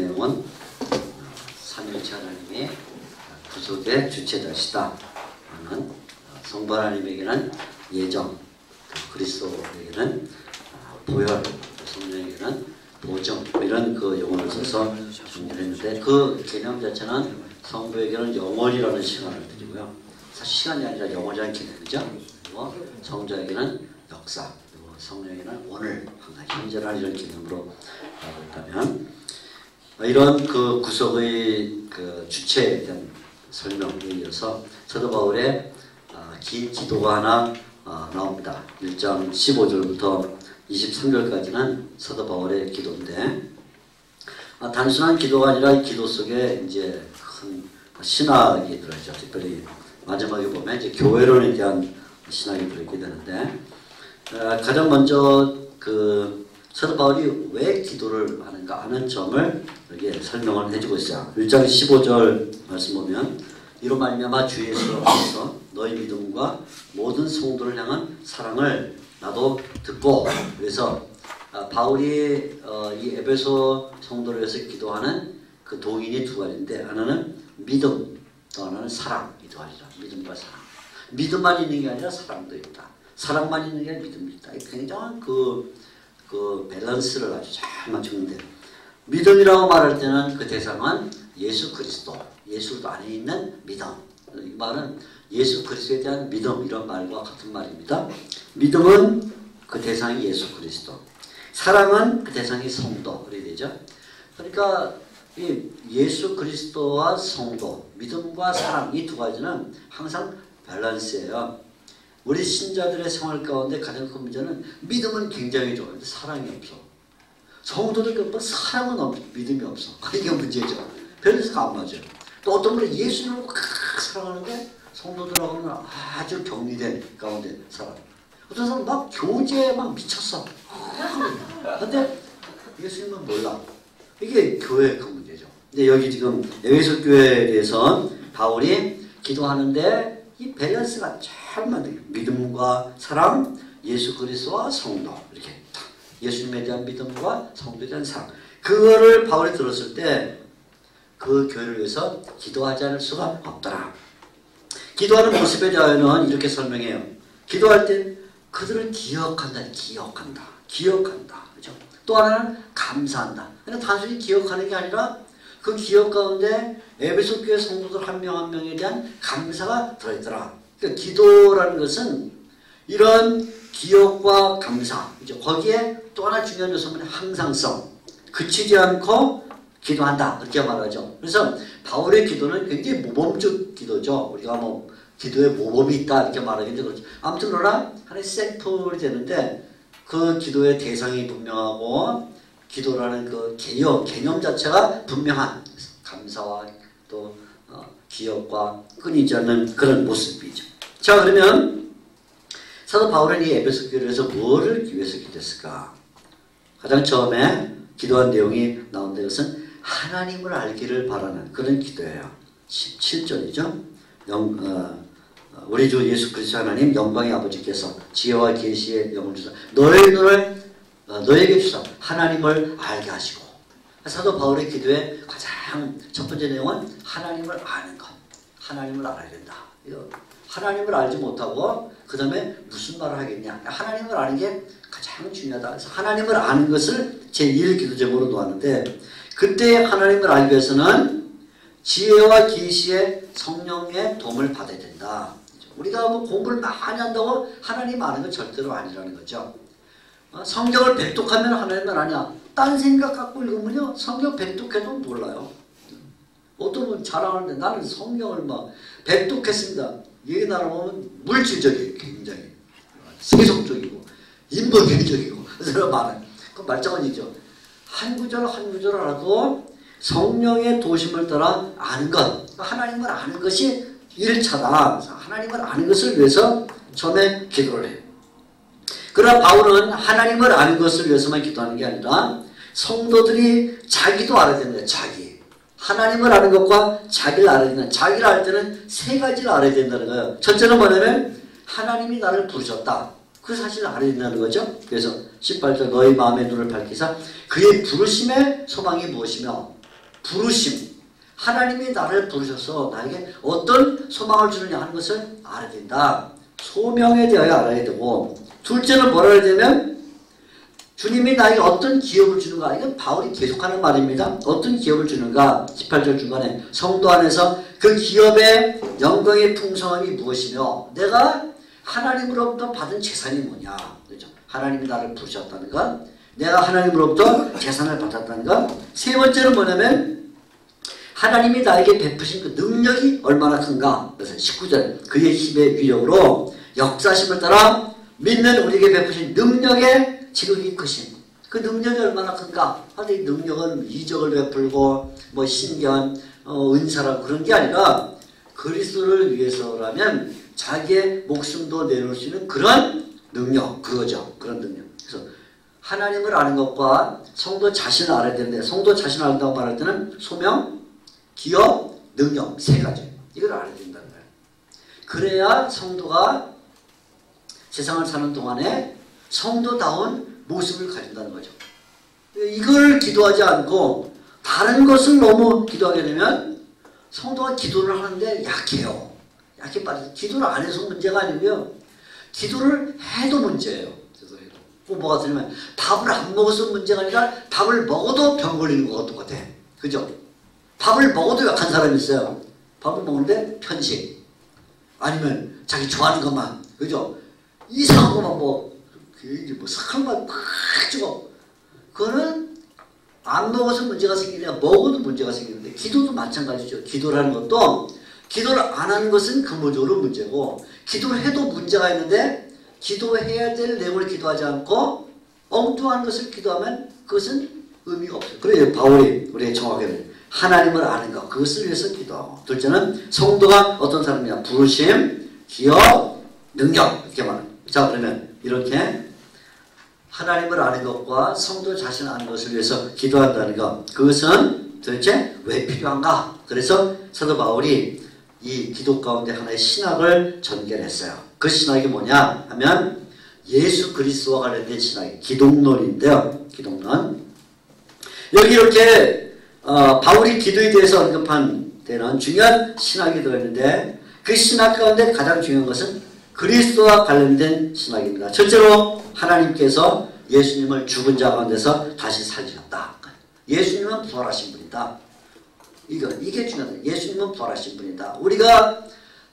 내용은 삼위일체 하나님이 구속의 주체자시다 하는 성부 하나님에게는 예정, 그리스도에게는 보혈, 성령에게는 보정 이런 그 용어를 써서 정리를 했는데 그 개념 자체는 성부에게는 영원이라는 시간을 드리고요. 사실 시간이 아니라 영원이라는 개념이죠. 그리고 성자에게는 역사, 그리고 성령에게는 오늘, 현재라는 이런 개념으로 있다면 이런 그 구속의 그 주체에 대한 설명에 이어서 사도 바울의 긴 기도가 하나 나옵니다. 1장 15절부터 23절까지는 사도 바울의 기도인데 단순한 기도가 아니라 기도 속에 이제 큰 신학이 들어있죠. 특별히 마지막에 보면 이제 교회론에 대한 신학이 들어있게 되는데 가장 먼저 그 사도 바울이 왜 기도를 하는가 하는 점을 여기에 설명을 해주고 있어요. 1장 15절 말씀 보면 이로 말미암아 주 예수 안에서 너희 믿음과 모든 성도를 향한 사랑을 나도 듣고 그래서 바울이 이 에베소 성도를 위해서 기도하는 그 동인이 두 가지인데 하나는 믿음 또 하나는 사랑 이 두 가지죠. 믿음과 사랑. 믿음만 있는 게 아니라 사랑도 있다. 사랑만 있는 게 아니라 믿음이 있다. 굉장한 그 밸런스를 아주 잘 맞추는데 믿음이라고 말할 때는 그 대상은 예수 그리스도, 예수 안에 있는 믿음. 이 말은 예수 그리스도에 대한 믿음 이런 말과 같은 말입니다. 믿음은 그 대상이 예수 그리스도, 사랑은 그 대상이 성도 그래야 되죠. 그러니까 이 예수 그리스도와 성도, 믿음과 사랑 이 두 가지는 항상 밸런스예요. 우리 신자들의 생활 가운데 가장 큰 문제는 믿음은 굉장히 좋은데 사랑이 없어. 성도들 뭐 사랑은 없어, 믿음이 없어. 이게 문제죠. 밸런스가 안 맞아요. 또 어떤 분은 예수를 막 사랑하는데 성도들하고는 아주 격리된 가운데 살아. 어떤 사람은 막 교제에 막 미쳤어. 근데 예수님은 몰라. 이게 교회의 큰 문제죠. 근데 여기 지금 에베소 교회에 대해서 바울이 기도하는데 이 밸런스가 잘 맞아요. 믿음과 사랑, 예수 그리스도와 성도 이렇게 예수님에 대한 믿음과 성도에 대한 사랑. 그거를 바울이 들었을 때 그 교회를 위해서 기도하지 않을 수가 없더라. 기도하는 모습에 대하여는 이렇게 설명해요. 기도할 때 그들을 기억한다. 그죠? 또 하나는 감사한다. 그러니까 단순히 기억하는 게 아니라 그 기억 가운데 에베소 교회 성도들 한 명 한 명에 대한 감사가 들어있더라. 그러니까 기도라는 것은 이런 기억과 감사, 그죠? 거기에 또 하나 중요한 요소는 항상성. 그치지 않고 기도한다. 그렇게 말하죠. 그래서 바울의 기도는 굉장히 모범적 기도죠. 우리가 뭐 기도에 모범이 있다 이렇게 말하겠는데 그렇죠. 아무튼 그러나 하나의 샘플이 되는데 그 기도의 대상이 분명하고 기도라는 그 개념 자체가 분명한 감사와 또 기억과 끊이지 않는 그런 모습이죠. 자 그러면 사도 바울은 이 에베소 교회에서 뭐를 위해서 기도했을까? 가장 처음에 기도한 내용이 나온 것은 하나님을 알기를 바라는 그런 기도예요. 17절이죠. 우리 주 예수 그리스도 하나님 영광의 아버지께서 지혜와 계시의 영을 주사 너의 눈을 너에게 주사 하나님을 알게 하시고 사도 바울의 기도의 가장 첫 번째 내용은 하나님을 아는 것. 하나님을 알아야 된다. 하나님을 알지 못하고 그 다음에 무슨 말을 하겠냐. 하나님을 아는 게 가장 중요하다. 그래서 하나님을 아는 것을 제1 기도 제목으로 놓았는데 그때 하나님을 알기 위해서는 지혜와 계시의 성령의 도움을 받아야 된다. 우리가 뭐 공부를 많이 한다고 하나님 아는 건 절대로 아니라는 거죠. 성경을 배독하면 하나님을 아냐. 딴 생각 갖고 읽으면요 성경 배독해도 몰라요. 어떤 분 자랑하는데 나는 성경을 막 배독했습니다. 얘기 나눠보면 물질적이에요. 굉장히 세속적이고 인본주의적이고 그래서 말은 그 말장난이죠. 한 구절 한 구절 알아도 성령의 도심을 따라 아는 것, 하나님을 아는 것이 1차다. 하나님을 아는 것을 위해서 처음에 기도를 해요. 그러나 바울은 하나님을 아는 것을 위해서만 기도하는 게 아니라 성도들이 자기도 알아야 된다. 자기. 하나님을 아는 것과 자기를 알아야 된다. 자기를 알 때는 세 가지를 알아야 된다는 거예요. 첫째는 뭐냐면 하나님이 나를 부르셨다. 그 사실을 알아야 된다는 거죠. 그래서 18절 너희 마음의 눈을 밝히사 그의 부르심의 소망이 무엇이며 부르심. 하나님이 나를 부르셔서 나에게 어떤 소망을 주느냐 하는 것을 알아야 된다. 소명에 대하여 알아야 되고, 둘째는 뭐라 해야 되면 주님이 나에게 어떤 기업을 주는가. 이건 바울이 계속하는 말입니다. 어떤 기업을 주는가. 18절 중간에 성도 안에서 그 기업의 영광의 풍성함이 무엇이며 내가 하나님으로부터 받은 재산이 뭐냐. 그렇죠? 하나님이 나를 부르셨다는 것, 내가 하나님으로부터 재산을 받았다는 것. 세 번째는 뭐냐면 하나님이 나에게 베푸신 그 능력이 얼마나 큰가. 그래서 19절 그의 힘의 위력으로 역사심을 따라 믿는 우리에게 베푸신 능력의 지극히 크심. 그 능력이 얼마나 큰가. 하여튼 이 능력은 이적을 베풀고 뭐 신견, 은사라고 그런 게 아니라 그리스도를 위해서라면 자기의 목숨도 내놓을 수 있는 그런 능력, 그거죠. 그런 능력. 그래서 하나님을 아는 것과 성도 자신을 알아야 되는데, 성도 자신을 안다고 말할 때는 소명, 기업, 능력 세 가지. 이걸 알아야 된다는 거예요. 그래야 성도가 세상을 사는 동안에 성도다운 모습을 가진다는 거죠. 이걸 기도하지 않고 다른 것을 너무 기도하게 되면 성도가 기도를 하는데 약해요. 약해 빠져서 기도를 안 해서 문제가 아니고요. 기도를 해도 문제예요. 꼭 뭐가 되냐면 밥을 안 먹어서 문제가 아니라 밥을 먹어도 병 걸리는 것과 똑같아. 그죠? 밥을 먹어도 약한 사람이 있어요. 밥을 먹는데 편식. 아니면 자기 좋아하는 것만. 그죠? 이상한 것만 뭐 설만 팍 주고. 그거는 안 먹어서 문제가 생기냐, 먹어도 문제가 생기는데, 기도도 마찬가지죠. 기도라는 것도 기도를 안 하는 것은 근본적으로 문제고, 기도를 해도 문제가 있는데 기도해야 될 내용을 기도하지 않고 엉뚱한 것을 기도하면 그것은 의미가 없어요. 그래서 바울이 우리에게 정확하게 하나님을 아는 것, 그것을 위해서 기도하고, 둘째는 성도가 어떤 사람이냐, 부르심, 기업, 능력, 이렇게 말합니다. 자, 그러면 이렇게 하나님을 아는 것과 성도 자신을 아는 것을 위해서 기도한다는 것, 그것은 도대체 왜 필요한가? 그래서 사도 바울이 이 기도 가운데 하나의 신학을 전개했어요. 그 신학이 뭐냐 하면 예수 그리스도와 관련된 신학이 기독론인데요. 기독론. 여기 이렇게 바울이 기도에 대해서 언급한 데는 중요한 신학이 들어있는데, 그 신학 가운데 가장 중요한 것은 그리스도와 관련된 신학입니다. 첫째로 하나님께서 예수님을 죽은 자 가운데서 다시 살리셨다. 예수님은 부활하신 분이다. 이게 중요하다. 예수님은 부활하신 분이다. 우리가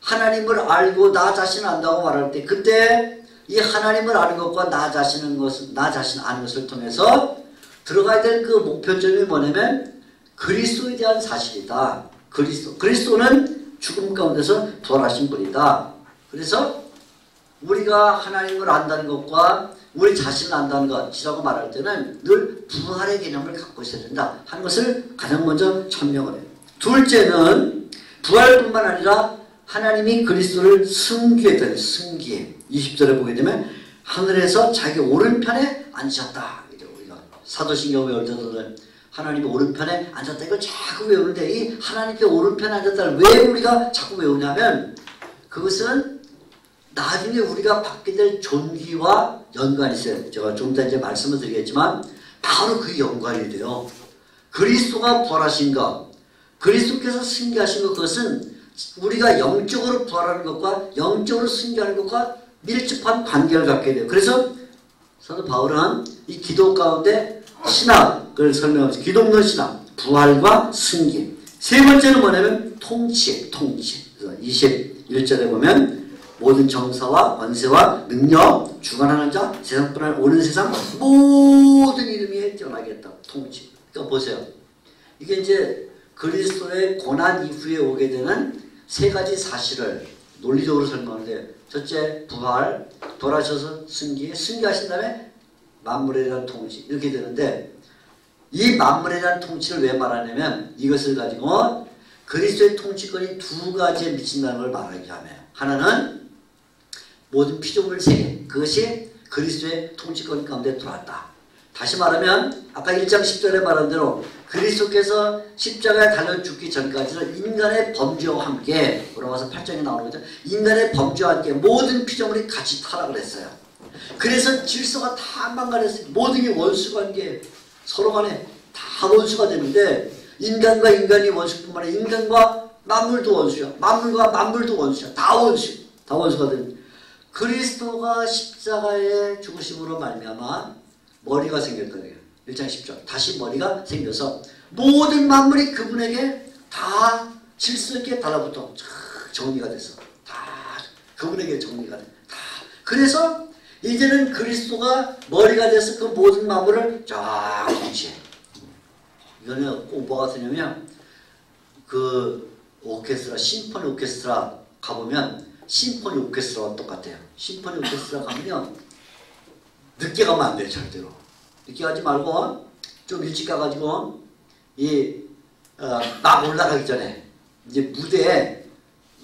하나님을 알고 나 자신을 안다고 말할 때, 그때 이 하나님을 아는 것과 나 자신 아는 것을 통해서 들어가야 될 그 목표점이 뭐냐면 그리스도에 대한 사실이다. 그리스도는 죽음 가운데서 부활하신 분이다. 그래서 우리가 하나님을 안다는 것과 우리 자신을 안다는 것이라고 말할 때는 늘 부활의 개념을 갖고 있어야 된다 하는 것을 가장 먼저 천명을 해요. 둘째는 부활뿐만 아니라 하나님이 그리스도를 승귀했다는 승귀. 20절에 보게 되면 하늘에서 자기 오른편에 앉으셨다. 우리가 사도신경 외울 때는 하나님이 오른편에 앉았다. 이걸 자꾸 외우는데, 이 하나님께 오른편에 앉았다를 왜 우리가 자꾸 외우냐면, 그것은 나중에 우리가 받게 될 존귀와 연관이 있어요. 제가 좀 이따 이제 말씀을 드리겠지만 바로 그 연관이 돼요. 그리스도가 부활하신 것, 그리스도께서 승리하신 것, 그것은 우리가 영적으로 부활하는 것과 영적으로 승리하는 것과 밀접한 관계를 갖게 돼요. 그래서 사도 바울은 이 기도 가운데 신학을 설명하면서 기독론 신학, 부활과 승리. 세 번째는 뭐냐면 통치. 그래서 21절에 보면 모든 정사와 권세와 능력, 주관하는 자, 세상뿐 아니라 오는 세상 모든 이름이 뛰어나게 했다. 통치. 그러니까 보세요. 이게 이제 그리스도의 고난 이후에 오게 되는 세 가지 사실을 논리적으로 설명하는데, 첫째 부활, 돌아셔서 승리하신 다음에 만물에 대한 통치, 이렇게 되는데, 이 만물에 대한 통치를 왜 말하냐면 이것을 가지고 그리스도의 통치권이 두 가지에 미친다는 걸 말하기 위함이에요. 하나는 모든 피조물 세계, 그것이 그리스도의 통치권 가운데 들어왔다. 다시 말하면 아까 1장 10절에 말한 대로 그리스도께서 십자가에 달려 죽기 전까지는 인간의 범죄와 함께, 돌아와서 8장에 나오는 거죠. 인간의 범죄와 함께 모든 피조물이 같이 타락을 했어요. 그래서 질서가 다 망가졌어요. 모든 게 원수관계, 서로 간에 다 원수가 되는데, 인간과 인간이 원수뿐만 아니라 인간과 만물도 원수야. 만물과 만물도 원수야. 다 원수. 다 원수가 된. 그리스도가 십자가의 죽으심으로 말미암아 머리가 생겼거든요. 1장 10절. 다시 머리가 생겨서 모든 만물이 그분에게 다 질서 있게 달라붙어 정리가 됐어. 다 그분에게 정리가 돼. 다. 그래서 이제는 그리스도가 머리가 돼서 그 모든 만물을 쫙 통치해. 이거는 꼭 뭐가 되냐면 그 오케스트라, 심포니 오케스트라 가보면 심포니 오케스트라와 똑같아요. 심포니 오케스트라 가면 늦게 가면 안 돼. 절대로 늦게 가지 말고 좀 일찍 가가지고 막 올라가기 전에 이제 무대에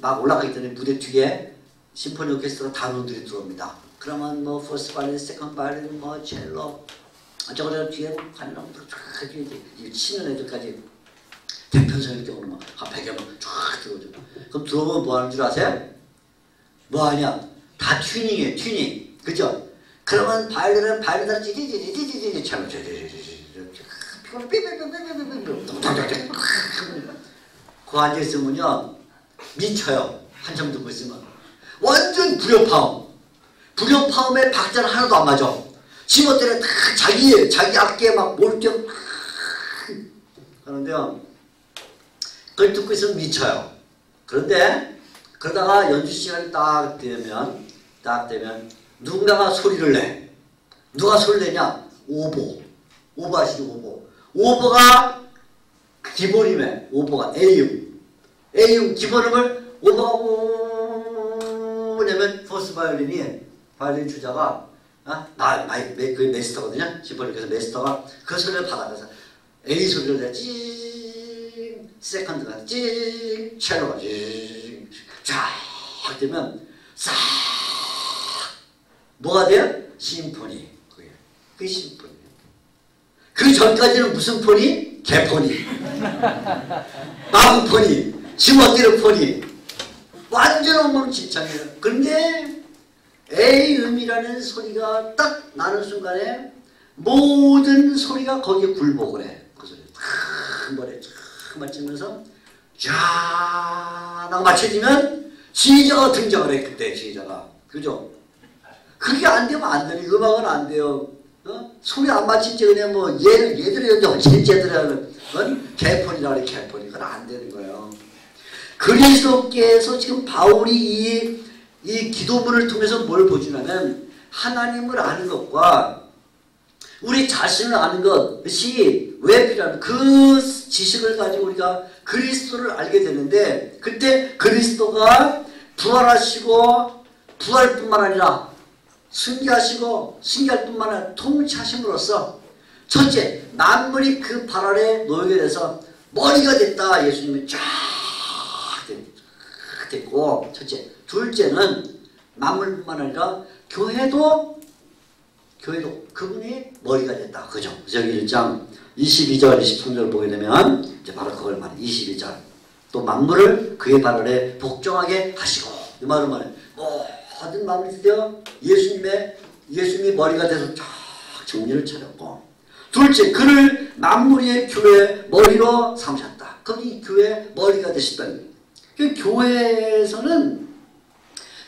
막 올라가기 전에 무대 뒤에 심포니 오케스트라 단원들이 들어옵니다. 그러면 뭐 퍼스트 바이올린, 세컨드 바이올린, 뭐 첼로 저거를 뒤에 가는 놈들 쫙 치는 애들까지 대편성일 경우는 막 한 100여 명 쫙 들어오죠. 그럼 들어오면 뭐 하는 줄 아세요? 뭐 하냐? 다 튜닝이에요. 튜닝. 그죠? 그러면 바이올린은 바이올린을 찌찌찌찌찌찌찌 첼로 피곤해 삐삐삐삐삐삐삐 그 앉아있으면요 미쳐요. 한참 듣고 있으면 완전 불협화음에 박자는 하나도 안 맞아. 지멋대로 다 자기 악기에 막 몰두하고 그런데요 그걸 듣고 있으면 미쳐요. 그런데 그러다가 연주 시간이 딱 되면 누군가가 소리를 내. 누가 소리를 내냐? 오보 아시죠? 오보가 기본음에 오보가 A음 기본음을 오보가 오 내면 퍼스트 바이올린 주자가 그 메스터거든요. 심포니에서 메스터가 그 소리를 받아서 A 소리를 내 찡, 세컨드가 찡, 첼로가 찡, 쫙 되면 싹 뭐가 돼요? 심포니. 그게 심포니. 그 전까지는 무슨 포니? 개포니. 마구포니. 지멋대로 포니. 완전 엉망진창이에요. 그런데 A음이라는 소리가 딱 나는 순간에 모든 소리가 거기에 굴복을 해. 그 소리 한 번에 쫙 맞추면서 쫙 하고 맞춰지면 지휘자가 등장을 해. 그때 지휘자가. 그죠? 그게 안 되면 안 되는 음악은 안 돼요. 소리 안 맞춘 지 그냥 뭐 얘들이 언제 쟤들은 개폰이라 그래. 개폰이. 그건 안 되는 거예요. 그리스도께서 지금 바울이 이 기도문을 통해서 뭘 보여주냐면 하나님을 아는 것과 우리 자신을 아는 것이 왜 필요하냐. 그 지식을 가지고 우리가 그리스도를 알게 되는데 그때 그리스도가 부활하시고 부활뿐만 아니라 승리하시고 승리할 뿐만 아니라 통치하심으로써 첫째 만물이 그 발 아래 놓이게 돼서 머리가 됐다. 예수님이 쫙 됐고 첫째. 둘째는 만물뿐만 아니라 교회도 그분이 머리가 됐다. 그죠? 저기 1장 22절 23절 보게 되면 이제 바로 그걸 말해. 22절 또 만물을 그의 발 아래 복종하게 하시고 이 말은 뭐냐? 모든 만물이 되어 예수님이 머리가 돼서 쫙 정리를 차렸고 둘째 그를 만물의 교회 머리로 삼으셨다. 거기 교회 머리가 되셨다는 거예요. 교회에서는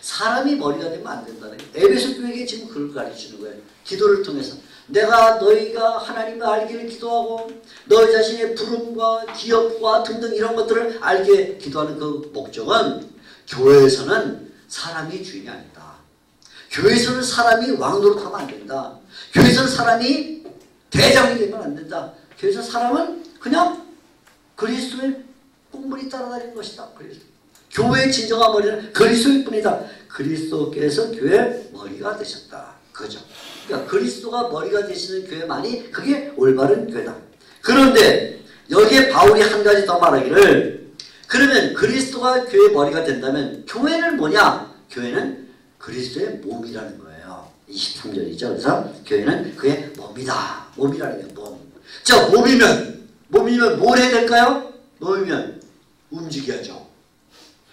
사람이 머리가 되면 안 된다는 거예요. 에베소 교회에게 지금 그걸 가르치는 거예요. 기도를 통해서 너희가 하나님을 알기를 기도하고 너희 자신의 부름과 기업과 등등 이런 것들을 알게 기도하는 그 목적은 교회에서는 사람이 주인이 아니다. 교회에서는 사람이 왕노릇하면 안 된다. 교회에서는 사람이 대장이 되면 안 된다. 교회에서 사람은 그냥 그리스도의 꽁물이 따라다니는 것이다. 교회의 진정한 머리는 그리스도일 뿐이다. 그리스도께서 교회의 머리가 되셨다. 그죠? 그러니까 그리스도가 머리가 되시는 교회만이 그게 올바른 교회다. 그런데 여기에 바울이 한 가지 더 말하기를 그러면 그리스도가 교회의 머리가 된다면 교회는 뭐냐? 교회는 그리스도의 몸이라는 거예요. 23절이죠. 그래서 교회는 그의 몸이다. 몸이라는 게 몸. 자, 몸이면 뭘 해야 될까요? 몸이면 움직여야죠.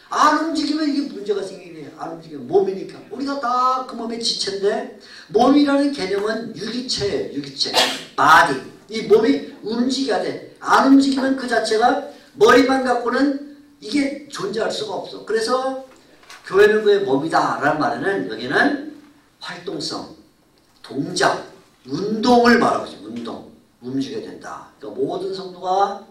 안 움직이면 이게 문제가 생기네요. 안 움직이면 몸이니까. 우리가 다 그 몸의 지체인데 몸이라는 개념은 유기체예요. 유기체. 바디. 이 몸이 움직여야 돼. 안 움직이면 그 자체가 머리만 갖고는 이게 존재할 수가 없어. 그래서 교회는 그의 몸이다 라는 말에는 여기는 활동성, 동작, 운동을 말하고 있어요. 운동, 움직여야 된다. 그러니까 모든 성도가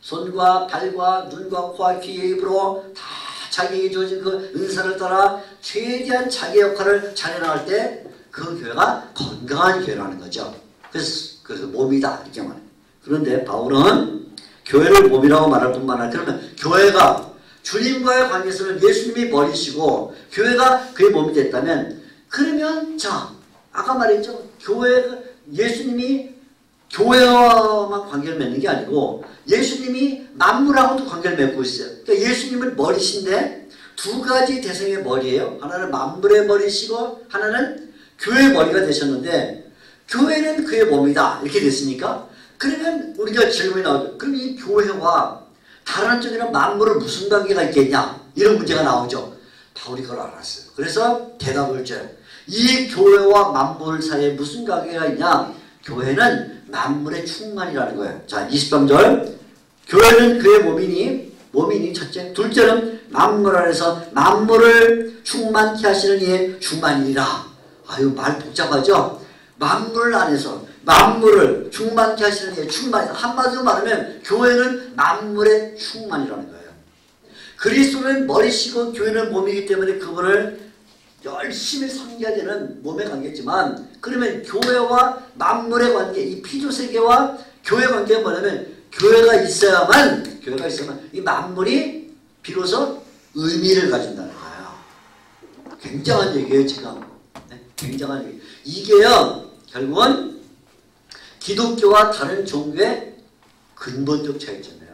손과 발과 눈과 코와 귀, 입으로 다 자기에게 주어진 그 은사를 따라 최대한 자기 역할을 잘 해나갈 때 그 교회가 건강한 교회라는 거죠. 그래서 몸이다 이렇게 말해요. 그런데 바울은 교회를 몸이라고 말할 뿐만 아니라 그러면 교회가 주님과의 관계에서는 예수님이 머리시고 교회가 그의 몸이 됐다면 그러면 자 아까 말했죠. 예수님이 교회와만 관계를 맺는 게 아니고 예수님이 만물하고도 관계를 맺고 있어요. 그러니까 예수님은 머리신데 두 가지 대성의 머리예요. 하나는 만물의 머리시고 하나는 교회의 머리가 되셨는데 교회는 그의 몸이다 이렇게 됐으니까 그러면 우리가 질문이 나오죠. 그럼 이 교회와 다른 쪽에는 만물은 무슨 관계가 있겠냐 이런 문제가 나오죠. 바울이 그걸 알았어요. 그래서 대답을 줘요. 이 교회와 만물 사이에 무슨 관계가 있냐. 교회는 만물의 충만이라는 거예요. 자 23절 교회는 그의 몸이니 첫째. 둘째는 만물 안에서 만물을 충만케 하시는 이의 충만이니라. 아유 말 복잡하죠. 만물 안에서 만물을 충만케 하시는 이의 충만. 한마디로 말하면 교회는 만물의 충만이라는 거예요. 그리스도는 머리시고 교회는 몸이기 때문에 그분을 열심히 섬겨야 되는 몸의 관계지만 그러면 교회와 만물의 관계, 이 피조세계와 교회 관계가 뭐냐면 교회가 있어야만 이 만물이 비로소 의미를 가진다는 거예요. 굉장한 얘기예요 지금. 네? 굉장한 얘기. 이게요 결국은 기독교와 다른 종교의 근본적 차이점이에요.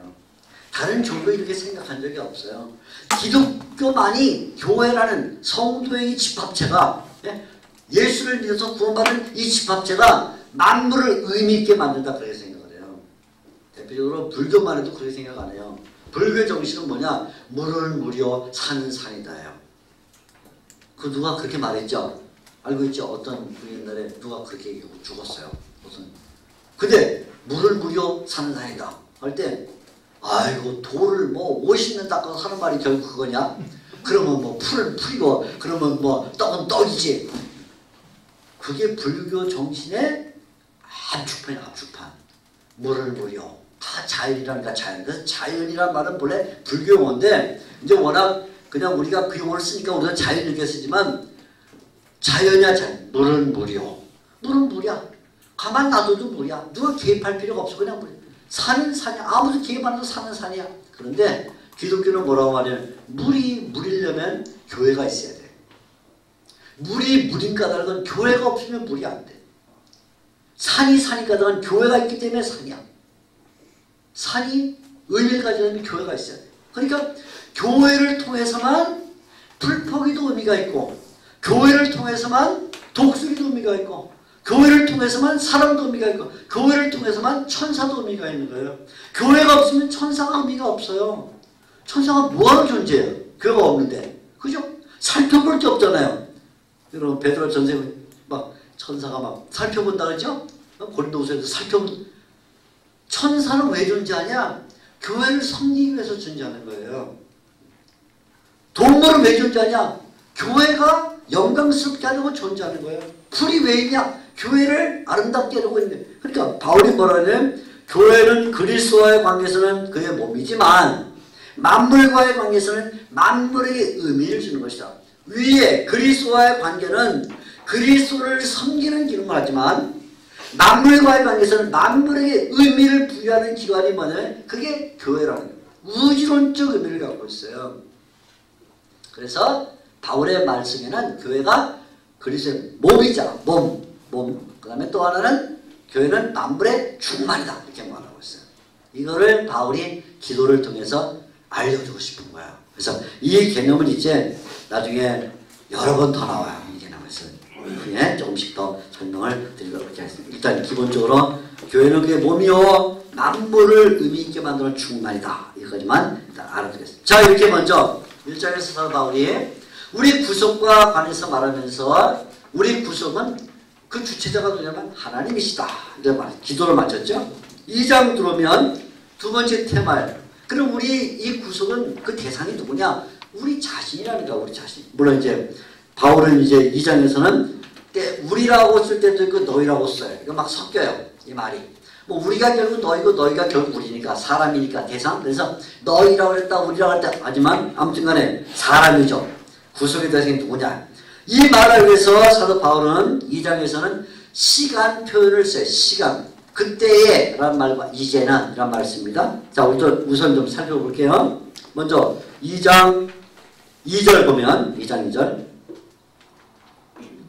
다른 종교 이렇게 생각한 적이 없어요. 기독교만이 교회라는 성도의 집합체가 예수를 믿어서 구원받은 이 집합체가 만물을 의미있게 만든다 그렇게 생각을 해요. 대표적으로 불교만 해도 그렇게 생각 안 해요. 불교의 정신은 뭐냐? 물은 물이요 산은 산이다예요. 그 누가 그렇게 말했죠? 알고 있죠? 어떤 그 옛날에 누가 그렇게 얘기하고 죽었어요. 무슨 근데 물은 물이요 산은 산이다 할 때 아이고 돌을 뭐 50년 닦아서 하는 말이 결국 그거냐? 그러면 뭐 풀은 풀이고 그러면 뭐 떡은 떡이지. 그게 불교 정신의 압축판이야 압축판. 물은 물이요. 다 자연이라니까 자연. 그래서 자연이란 말은 본래 불교 용어인데 이제 워낙 그냥 우리가 그 용어를 쓰니까 우리가 자연 이렇게 쓰지만 자연이야 자연. 물은 물이요. 물은 물이야. 가만 놔둬도 물이야. 누가 개입할 필요가 없어. 그냥 물이야. 산은 산이야. 아무도 개입 안 해도 산은 산이야. 그런데 기독교는 뭐라고 말해요? 물이 물이려면 교회가 있어야 돼. 물이 물인 까닭은 교회가 없으면 물이 안 돼. 산이 산이 까닭은 교회가 있기 때문에 산이야. 산이 의미를 가지려면 교회가 있어야 돼. 그러니까 교회를 통해서만 불포기도 의미가 있고 교회를 통해서만 독수리도 의미가 있고 교회를 통해서만 사람도 의미가 있고 교회를 통해서만 천사도 의미가 있는 거예요. 교회가 없으면 천사가 의미가 없어요. 천사가 뭐하러 존재해요? 교회가 없는데. 그죠? 살펴볼 게 없잖아요. 여러분 베드로 전생은 막 천사가 막 살펴본다 그랬죠? 고린도후서에서 살펴본 천사는 왜 존재하냐? 교회를 섬기기 위해서 존재하는 거예요. 동물은 왜 존재하냐? 교회가 영광스럽게 하려고 존재하는 거예요. 풀이 왜 있냐? 교회를 아름답게 하려고 있는. 그러니까 바울이 뭐라 하냐면 교회는 그리스도와의 관계에서는 그의 몸이지만 만물과의 관계에서는 만물에게 의미를 주는 것이다. 위에 그리스도와의 관계는 그리스도를 섬기는 기능을 하지만 만물과의 관계에서는 만물에게 의미를 부여하는 기관이 뭐냐면 그게 교회라는 거예요. 우주론적 의미를 갖고 있어요. 그래서 바울의 말씀에는 교회가 그리스도의 몸이자 몸. 그 다음에 또 하나는 교회는 만물의 충만이다 이렇게 말하고 있어요. 이거를 바울이 기도를 통해서 알려주고 싶은 거야. 그래서 이 개념은 이제 나중에 여러 번 더 나와요. 이 개념에서 후에 조금씩 더 설명을 드리도록 하겠습니다. 일단 기본적으로 교회는 그의 몸이요 만물을 의미있게 만드는 충만이다. 이거지만 일단 알아두겠습니다. 자 이렇게 먼저 1장에서 사도 바울이 우리 구속과 관해서 말하면서 우리 구속은 그 주체자가 누구냐면 하나님이시다. 이제 기도를 마쳤죠. 2장 들어오면 두 번째 테마예요. 그럼 우리 이 구속은 그 대상이 누구냐? 우리 자신이라니까, 우리 자신. 물론 이제 바울은 이제 2장에서는 우리라고 쓸 때도 있고 너희라고 써요. 이거 막 섞여요. 이 말이. 뭐 우리가 결국 너희고 너희가 결국 우리니까, 사람이니까 대상. 그래서 너희라고 그랬다 우리라고 그랬다 하지만 아무튼 간에 사람이죠. 구속의 대상이 누구냐. 이 말을 위해서 사도 바울은 2장에서는 시간 표현을 써요. 시간. 그때에 라는 말과 이제는 이란 말을 씁니다. 자, 우선 좀 살펴볼게요. 먼저 2장 2절 보면 2장 2절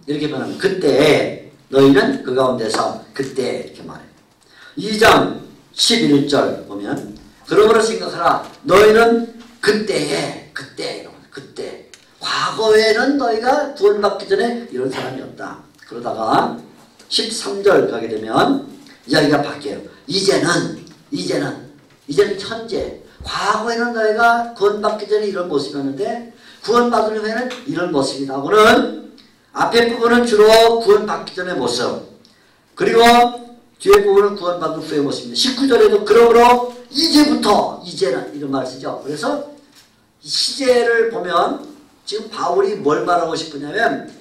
이렇게 변하면 그때에 너희는 그 가운데서 그때 이렇게 말해요. 2장 11절 보면 그러므로 생각하라 너희는 그때에 그때 과거에는 너희가 구원받기 전에 이런 사람이었다. 그러다가 13절 가게 되면 이야기가 바뀌어요. 이제는 현재. 과거에는 너희가 구원받기 전에 이런 모습이었는데 구원받은 후에는 이런 모습이다. 하고는 앞에 부분은 주로 구원받기 전의 모습, 그리고 뒤에 부분은 구원받은 후의 모습입니다. 19절에도 그러므로 이제는 이런 말을 쓰죠. 그래서 시제를 보면 지금 바울이 뭘 말하고 싶으냐면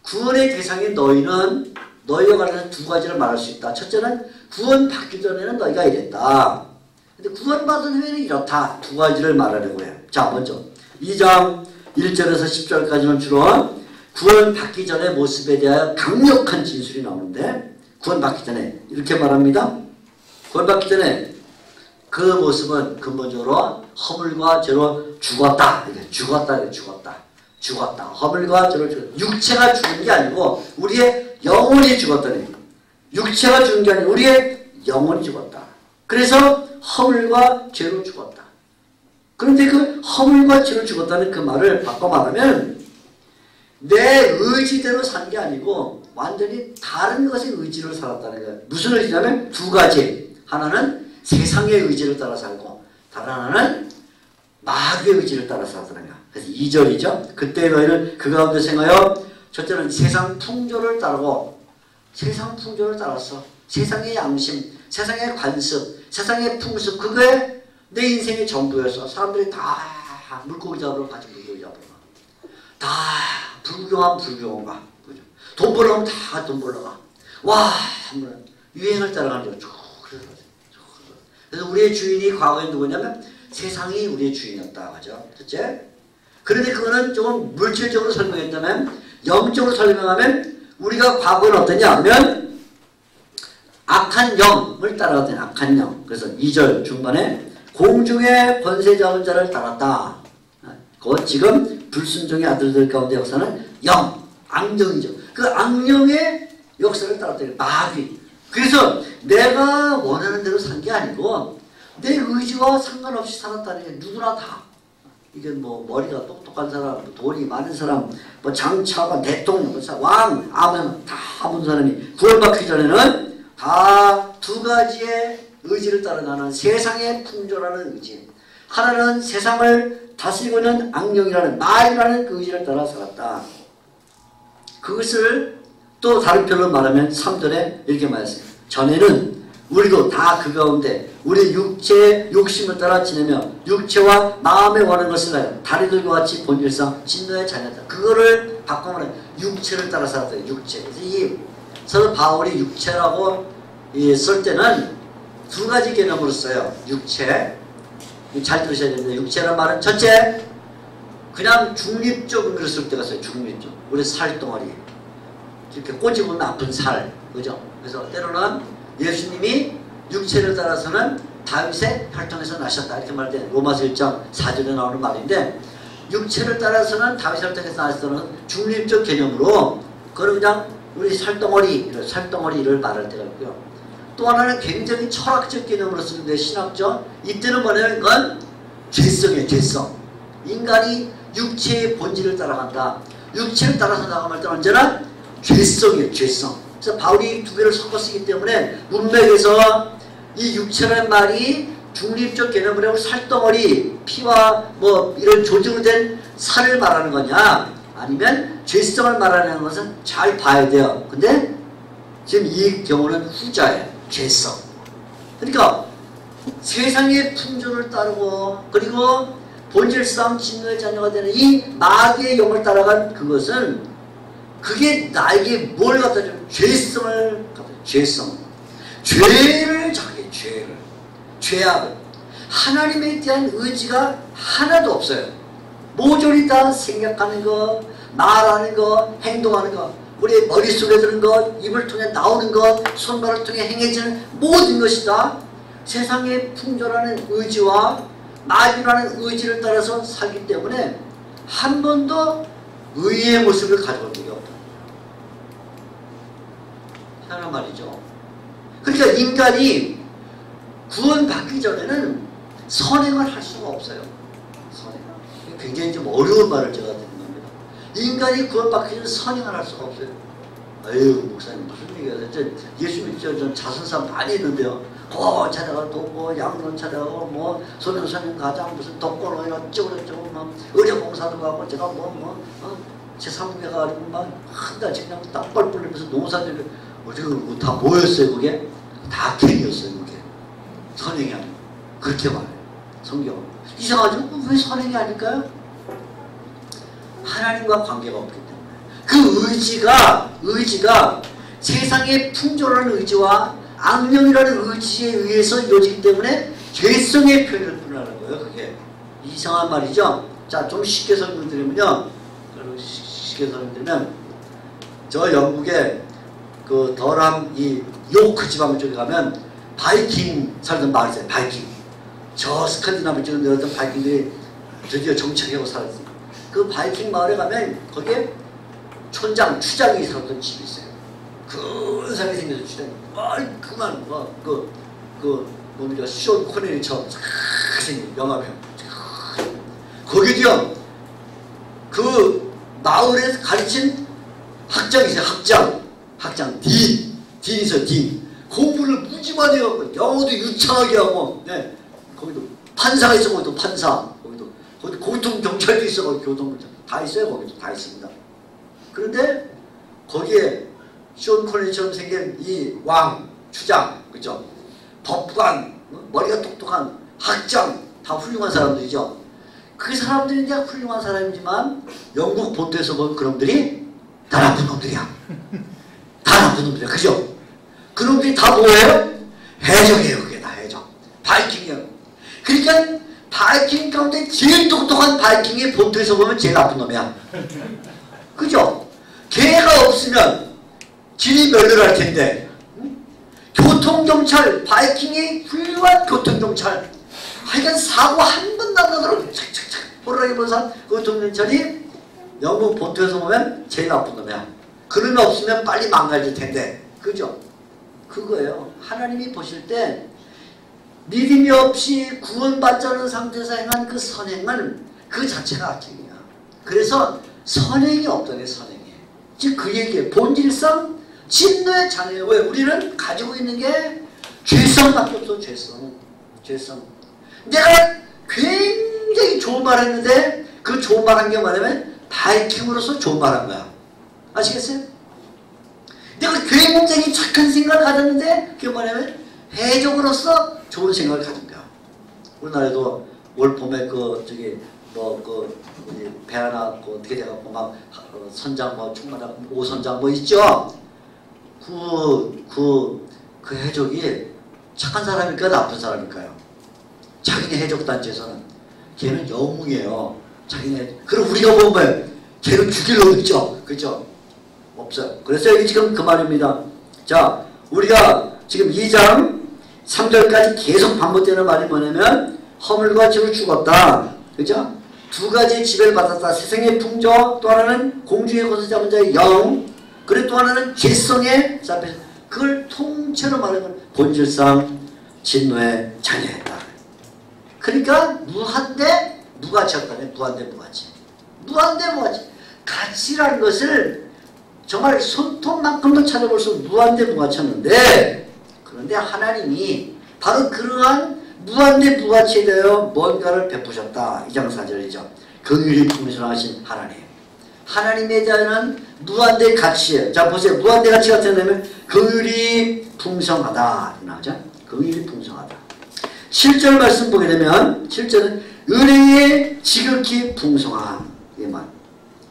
구원의 대상인 너희는 너희와 관련해서 두 가지를 말할 수 있다. 첫째는 구원받기 전에는 너희가 이랬다. 근데 구원받은 후에는 이렇다. 두 가지를 말하려고 해요. 자, 먼저 2장 1절에서 10절까지는 주로 구원받기 전의 모습에 대하여 강력한 진술이 나오는데 구원받기 전에 이렇게 말합니다. 구원받기 전에 그 모습은 근본적으로 허물과 죄로 죽었다. 죽었다. 허물과 죄로 죽었다. 육체가 죽은 게 아니고 우리의 영혼이 죽었다니. 육체가 죽은 게 아니고 우리의 영혼이 죽었다. 그래서 허물과 죄로 죽었다. 그런데 그 허물과 죄로 죽었다는 그 말을 바꿔 말하면 내 의지대로 산 게 아니고 완전히 다른 것의 의지를 살았다는 거예요. 무슨 의지냐면 두 가지. 하나는 세상의 의지를 따라 살고 다른 하나는 마귀의 의지를 따라 살았다는 거야. 그래서 2절이죠. 그때 너희는 그 가운데 생하여 첫째는 세상 풍조를 따르고 세상 풍조를 따랐어. 세상의 양심, 세상의 관습, 세상의 풍습 그거에 내 인생의 전부였어. 사람들이 다 물고기 잡으러 가지 물고기 잡으러 다 불구경하면 가. 그죠? 돈 벌려면 다 돈 벌러 가. 와, 유행을 따라가는 거죠. 그래서 우리의 주인이 과거에 누구냐면 세상이 우리의 주인이었다. 그죠? 첫째. 그런데 그거는 조금 물질적으로 설명했다면 영적으로 설명하면 우리가 과거는 어떠냐 하면 악한 영을 따라갔더니 악한 영. 그래서 2절 중반에 공중의 권세 잡은 자를 따랐다. 그 지금 불순종의 아들들 가운데 역사는 악령이죠. 그 악령의 역사를 따랐더니 마귀. 그래서 내가 원하는 대로 산 게 아니고 내 의지와 상관없이 살았다는 게 누구나 다. 이게 뭐 머리가 똑똑한 사람, 돈이 많은 사람, 뭐 장차관, 대통령, 왕, 아멘 다 본 사람이 구원받기 전에는 다 두 가지의 의지를 따라가는 세상의 풍조라는 의지. 하나는 세상을 다스리고 있는 악령이라는 마귀라는 그 의지를 따라 살았다. 그것을 또 다른 표현으로 말하면 3절에 이렇게 말했어요. 전에는 우리도 다 그 가운데 우리 육체의 욕심을 따라 지내며 육체와 마음에 원하는 것을 하여 다리들과 같이 본질상 진노의 자녀다. 그거를 바꿔보면 육체를 따라 살았다. 육체. 그래서 이 서로 바울이 육체라고 쓸 때는 두 가지 개념으로 써요. 육체. 잘 들으셔야 됩니다. 육체란 말은 첫째 그냥 중립적 의미로 쓸 때가 있어요. 중립적. 우리 살덩어리. 이렇게 꼬집으면 아픈 살. 그죠? 그래서 때로는 예수님이 육체를 따라서는 다윗의 혈통에서 나셨다. 이렇게 말할 때 로마서 1장 4절에 나오는 말인데 육체를 따라서는 다윗의 혈통에서 나셨다는 중립적 개념으로 그걸 그냥 우리 살덩어리를 말할 때가 있고요. 또 하나는 굉장히 철학적 개념으로 쓰는데 신학적. 이때는 뭐냐면 이건 죄성이에요. 죄성. 인간이 육체의 본질을 따라간다. 육체를 따라서 나가면 때 언제나 죄성이에요. 죄성. 그래서 바울이 두 개를 섞어 쓰기 때문에 문맥에서 이 육체라는 말이 중립적 개념으로 하고 살덩어리, 피와 뭐 이런 조직으로 된 살을 말하는 거냐 아니면 죄성을 말하는 것은 잘 봐야 돼요. 근데 지금 이 경우는 후자예요. 죄성. 그러니까 세상의 풍조를 따르고 그리고 본질상 진노의 자녀가 되는 이 마귀의 영을 따라간 그것은 그게 나에게 뭘 갖다 주면 죄성을 갖다 줘. 죄성. 죄를 자기 죄를. 죄악을. 하나님에 대한 의지가 하나도 없어요. 모조리 다 생각하는 것, 말하는 것, 행동하는 것, 우리의 머릿속에 드는 것, 입을 통해 나오는 것, 손발을 통해 행해지는 모든 것이 다 세상의 풍조라는 의지와 마귀라는 의지를 따라서 살기 때문에 한 번도 의의 모습을 가져본 적이 없다. 하나 말이죠. 그러니까 인간이 구원받기 전에는 선행을 할 수가 없어요. 선행. 굉장히 좀 어려운 말을 제가 듣는 겁니다. 인간이 구원받기 전에 선행을 할 수가 없어요. 아유, 목사님 무슨 얘기하세요? 예수 믿죠? 전 자선사 많이 있는데요. 찾아가 돕고 양론 찾아가고 뭐 소년선임 가장 무슨 독거노인 어쩌고저쩌고 막 의료봉사도 가고 제가 제 사무에 가가지고 막 한 달씩 그냥 땀뻘 흘리면서 농사들을 어떻게 다 뭐였어요 그게? 다 갱이었어요 그게. 선행이 아니고 그렇게 말해요 성경. 이상하죠? 왜 선행이 아닐까요? 하나님과 관계가 없기 때문에 그 의지가 세상의 풍조라는 의지와 악령이라는 의지에 의해서 이루어지기 때문에 죄성의 표현을 표현하는 거예요. 그게 이상한 말이죠. 자, 좀 쉽게 설명드리면요. 쉽게 설명드리면 저 영국에 그 더람 이 요크 지방 쪽에 가면 바이킹 살던 마을이 있어요. 바이킹. 저 스칸디나비아 쪽에 내렸던 바이킹들이 드디어 정착하고 살았어요. 그 바이킹 마을에 가면 거기에 촌장, 추장이 살았던 집이 있어요. 근사하게 생겨서 추장이. 그만 뭡니까 쇼 코네리처럼 싹 생긴 영화배우. 거기도요. 그 마을에서 가르친 학장이 있어요. 학장 딘이 있어요. 딘. 공부를 무지만히 하고 영어도 유창하게 하고 네. 거기도 판사가 있어. 거기도 판사. 거기도 교통경찰도 있어. 거기 교통경찰 다 있어요. 거기도 다 있습니다. 그런데 거기에 쇼 코네리처럼 생긴 이 왕, 추장, 그죠? 법관, 머리가 똑똑한 학장, 다 훌륭한 사람들이죠. 그 사람들이 그냥 훌륭한 사람이지만 영국 본토에서 본 그놈들이 다 나쁜 놈들이야. 다 나쁜 놈들이야. 그죠? 그놈들이 다 뭐예요? 해적이에요. 그게 다 해적. 바이킹이에요. 그러니까 바이킹 가운데 제일 똑똑한 바이킹이 본토에서 보면 제일 나쁜 놈이야. 그죠? 걔가 없으면 진이 멸렬할 텐데 교통경찰, 바이킹이 훌륭한 교통경찰 하여간 사고 한 번도 안 나도록 착착착 호루라기 보는 사람 교통경찰이 영국 본토에서 보면 제일 나쁜 놈이야. 그놈이 없으면 빨리 망가질 텐데 그죠? 그거예요. 하나님이 보실 때 믿음이 없이 구원받지 않은 상태에서 행한 그 선행은 그 자체가 악행이야. 그래서 선행이 없다네. 선행이. 즉 그 얘기예요. 본질상 진노의 자녀예요. 왜? 우리는 가지고 있는 게 죄성밖에 없어. 죄성. 내가 굉장히 좋은 말 했는데 그 좋은 말 한 게 뭐냐면 바이킹으로서 좋은 말 한 거야. 아시겠어요? 내가 굉장히 착한 생각을 가졌는데 그게 뭐냐면 해적으로서 좋은 생각을 가진 거야. 우리나라에도 올 봄에 배 하나 어떻게 돼갖고 막 선장 충만한 오선장 있죠? 그 해적이 착한 사람일까요? 나쁜 사람일까요? 자기네 해적단체에서는 걔는 영웅이에요. 그럼 우리가 보면 걔는 죽일 놈 있죠? 그죠? 없어요. 그래서 여기 지금 그 말입니다. 자, 우리가 지금 2장 3절까지 계속 반복되는 말이 뭐냐면 허물과 죄로 죽었다. 그죠? 두 가지 지배를 받았다. 세상의 풍조, 또 하나는 공중의 것을 잡은 자의 영, 그리고 또 하나는 죄성의 잡혀서 그걸 통째로 말하면 본질상 진노의 자녀였다. 그러니까 무한대 무가치였다네. 무한대 무가치. 가치라는 것을 정말 손톱만큼도 찾아볼 수 없는 무한대 무가치였는데 그런데 하나님이 바로 그러한 무한대 무가치에 대하여 뭔가를 베푸셨다. 2장 4절이죠. 긍휼이 풍성하신 하나님. 하나님에 대한 무한대 가치예요. 자 보세요. 무한대 가치가 어떻게 되냐면 긍휼이 풍성하다 나오죠. 긍휼이 풍성하다. 7절 말씀 보게 되면 7절은 은혜에 지극히 풍성한 이만.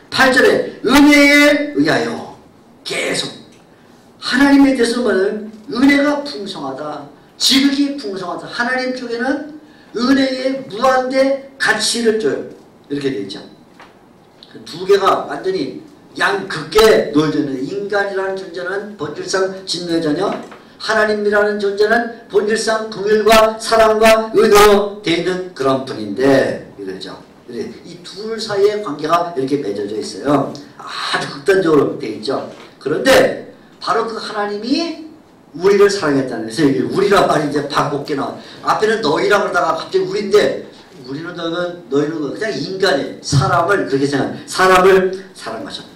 8절에 은혜에 의하여 계속 하나님에 대해서 말하는 은혜가 풍성하다. 지극히 풍성하다. 하나님 쪽에는 은혜의 무한대 가치를 줘요. 이렇게 되어 있죠. 두 개가 완전히 양극에 놓여져 있는 인간이라는 존재는 본질상 진노의 자녀, 하나님이라는 존재는 본질상 긍휼과 사랑과 은혜로 되어 있는 그런 분인데 이거죠. 이 둘 사이의 관계가 이렇게 맺어져 있어요. 아주 극단적으로 되어 있죠. 그런데 바로 그 하나님이 우리를 사랑했다는 거예요. 여기 우리란 말이 이제 바꿔게 나와. 앞에는 너희라고 그러다가 갑자기 우리인데 우리는 너희는 그냥 인간이 사람을 그렇게 생각. 사람을 사랑하셨다.